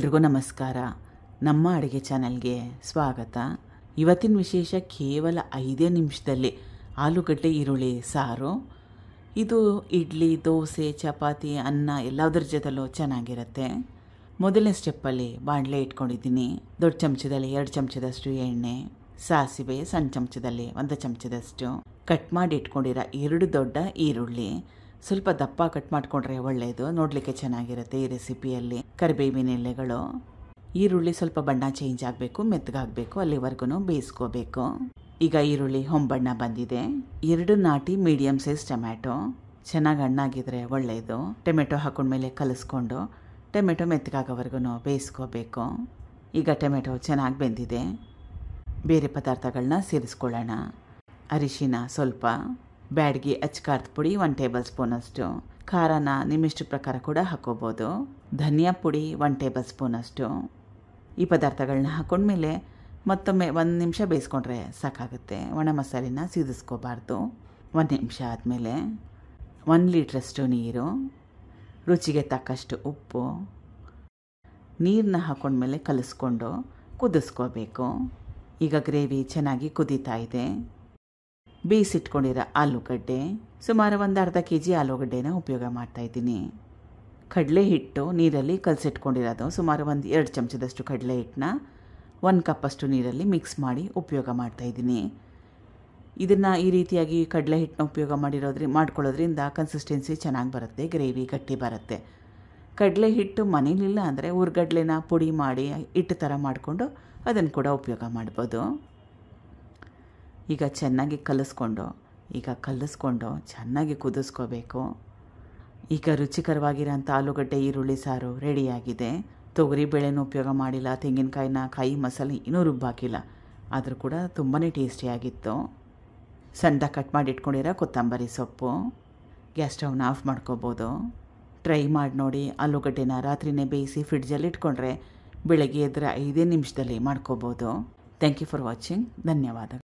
ಎಲ್ರಿಗೂ ನಮಸ್ಕಾರ. ನಮ್ಮ ಅಡುಗೆ ಚಾನಲ್ಗೆ ಸ್ವಾಗತ. ಇವತ್ತಿನ ವಿಶೇಷ ಕೇವಲ 5 ನಿಮಿಷದಲ್ಲಿ ಆಲೂಗಡ್ಡೆ ಈರುಳ್ಳಿ ಸಾರು. ಇದು ಇಡ್ಲಿ, ದೋಸೆ, ಚಪಾತಿ, ಅನ್ನ ಎಲ್ಲದರ ಜೊತೆಲೂ ಚೆನ್ನಾಗಿರುತ್ತೆ. ಮೊದಲನೇ ಸ್ಟೆಪ್ಪಲ್ಲಿ ಬಾಣಲೆ ಇಟ್ಕೊಂಡಿದ್ದೀನಿ. ದೊಡ್ಡ ಚಮಚದಲ್ಲಿ 2 ಚಮಚದಷ್ಟು ಎಣ್ಣೆ, ಸಾಸಿವೆ ಸಣ್ಣ ಚಮಚದಲ್ಲಿ 1 ಚಮಚದಷ್ಟು, ಕಟ್ ಮಾಡಿ ಇಟ್ಕೊಂಡಿರೋ 2 ದೊಡ್ಡ ಈರುಳ್ಳಿ. ಸ್ವಲ್ಪ ದಪ್ಪ ಕಟ್ ಮಾಡಿಕೊಂಡ್ರೆ ಒಳ್ಳೆಯದು, ನೋಡಲಿಕ್ಕೆ ಚೆನ್ನಾಗಿರುತ್ತೆ ಈ ರೆಸಿಪಿಯಲ್ಲಿ. ಕರಿಬೇವಿನ ಎಲೆಗಳು. ಈರುಳ್ಳಿ ಸ್ವಲ್ಪ ಬಣ್ಣ ಚೇಂಜ್ ಆಗಬೇಕು, ಮೆತ್ತಗಾಗಬೇಕು, ಅಲ್ಲಿವರೆಗೂ ಬೇಯಿಸ್ಕೋಬೇಕು. ಈಗ ಈರುಳ್ಳಿ ಹೊಂಬಣ್ಣ ಬಂದಿದೆ. 2 ನಾಟಿ ಮೀಡಿಯಮ್ ಸೈಜ್ ಟೊಮ್ಯಾಟೊ, ಚೆನ್ನಾಗಿ ಹಣ್ಣಾಗಿದ್ರೆ ಒಳ್ಳೆಯದು. ಟೊಮೆಟೊ ಹಾಕೊಂಡ್ಮೇಲೆ ಕಲಿಸ್ಕೊಂಡು ಟೊಮೆಟೊ ಮೆತ್ತಗಾಗೋವರೆಗೂ ಬೇಯಿಸ್ಕೋಬೇಕು. ಈಗ ಟೊಮೆಟೊ ಚೆನ್ನಾಗಿ ಬೆಂದಿದೆ. ಬೇರೆ ಪದಾರ್ಥಗಳನ್ನ ಸೇರಿಸ್ಕೊಳ್ಳೋಣ. ಅರಿಶಿನ ಸ್ವಲ್ಪ, ಬ್ಯಾಡಗಿ ಅಚ್ಕಾರದ ಪುಡಿ 1 ಟೇಬಲ್ ಸ್ಪೂನಷ್ಟು, ಖಾರನ ನಿಮ್ಮಿಷ್ಟ ಪ್ರಕಾರ ಕೂಡ ಹಾಕೋಬೋದು. ಧನಿಯಾ ಪುಡಿ 1 ಟೇಬಲ್ ಸ್ಪೂನಷ್ಟು. ಈ ಪದಾರ್ಥಗಳನ್ನ ಹಾಕೊಂಡ್ಮೇಲೆ ಮತ್ತೊಮ್ಮೆ 1 ನಿಮಿಷ ಬೇಯಿಸ್ಕೊಂಡ್ರೆ ಸಾಕಾಗುತ್ತೆ. ಒಣ ಮಸಾಲೆನ ಸೀದಿಸ್ಕೋಬಾರ್ದು. 1 ನಿಮಿಷ ಆದಮೇಲೆ 1 ಲೀಟ್ರಷ್ಟು ನೀರು, ರುಚಿಗೆ ತಕ್ಕಷ್ಟು ಉಪ್ಪು, ನೀರನ್ನ ಹಾಕೊಂಡ್ಮೇಲೆ ಕಲಿಸ್ಕೊಂಡು ಕುದಿಸ್ಕೋಬೇಕು. ಈಗ ಗ್ರೇವಿ ಚೆನ್ನಾಗಿ ಕುದೀತಾ ಇದೆ. ಬೇಯಿಸಿಟ್ಕೊಂಡಿರೋ ಆಲೂಗಡ್ಡೆ, ಸುಮಾರು 1/2 kg ಆಲೂಗಡ್ಡೆನ ಉಪಯೋಗ ಮಾಡ್ತಾಯಿದ್ದೀನಿ. ಕಡಲೆ ಹಿಟ್ಟು ನೀರಲ್ಲಿ ಕಲಸಿಟ್ಕೊಂಡಿರೋದು, ಸುಮಾರು 2 ಚಮಚದಷ್ಟು ಕಡಲೆ ಹಿಟ್ಟನ್ನ 1 ಕಪ್ಪಷ್ಟು ನೀರಲ್ಲಿ ಮಿಕ್ಸ್ ಮಾಡಿ ಉಪಯೋಗ ಮಾಡ್ತಾಯಿದ್ದೀನಿ. ಇದನ್ನು ಈ ರೀತಿಯಾಗಿ ಕಡಲೆ ಹಿಟ್ಟನ್ನ ಉಪಯೋಗ ಮಾಡ್ಕೊಳ್ಳೋದ್ರಿಂದ ಕನ್ಸಿಸ್ಟೆನ್ಸಿ ಚೆನ್ನಾಗಿ ಬರುತ್ತೆ, ಗ್ರೇವಿ ಗಟ್ಟಿ ಬರುತ್ತೆ. ಕಡಲೆ ಹಿಟ್ಟು ಮನೇಲಿಲ್ಲ ಅಂದರೆ ಹುರ್ಗಡ್ಲೆನ ಪುಡಿ ಮಾಡಿ ಹಿಟ್ಟು ಥರ ಮಾಡಿಕೊಂಡು ಅದನ್ನು ಕೂಡ ಉಪಯೋಗ ಮಾಡ್ಬೋದು. ಈಗ ಚೆನ್ನಾಗಿ ಕಲಿಸ್ಕೊಂಡು ಚೆನ್ನಾಗಿ ಕುದಿಸ್ಕೋಬೇಕು. ಈಗ ರುಚಿಕರವಾಗಿರೋಂಥ ಆಲೂಗಡ್ಡೆ ಈರುಳ್ಳಿ ಸಾರು ರೆಡಿಯಾಗಿದೆ. ತೊಗರಿ ಬೇಳೆನೂ ಉಪಯೋಗ ಮಾಡಿಲ್ಲ, ತೆಂಗಿನಕಾಯಿನ ಕಾಯಿ ಮಸಾಲೆ ಇನ್ನೂ ರುಬ್ಬಾಕಿಲ್ಲ, ಆದರೂ ಕೂಡ ತುಂಬಾ ಟೇಸ್ಟಿಯಾಗಿತ್ತು. ಸಣ್ಣದಾಗಿ ಕಟ್ ಮಾಡಿ ಇಟ್ಕೊಂಡಿರೋ ಕೊತ್ತಂಬರಿ ಸೊಪ್ಪು. ಗ್ಯಾಸ್ ಸ್ಟವ್ನ ಆಫ್ ಮಾಡ್ಕೋಬೋದು. ಟ್ರೈ ಮಾಡಿ ನೋಡಿ. ಆಲೂಗಡ್ಡೆನ ರಾತ್ರಿನೇ ಬೇಯಿಸಿ ಫ್ರಿಡ್ಜಲ್ಲಿ ಇಟ್ಕೊಂಡ್ರೆ ಬೆಳಗ್ಗೆ ಎದ್ರೆ 5 ನಿಮಿಷದಲ್ಲಿ ಮಾಡ್ಕೋಬೋದು. Thank you for watching. ಧನ್ಯವಾದ.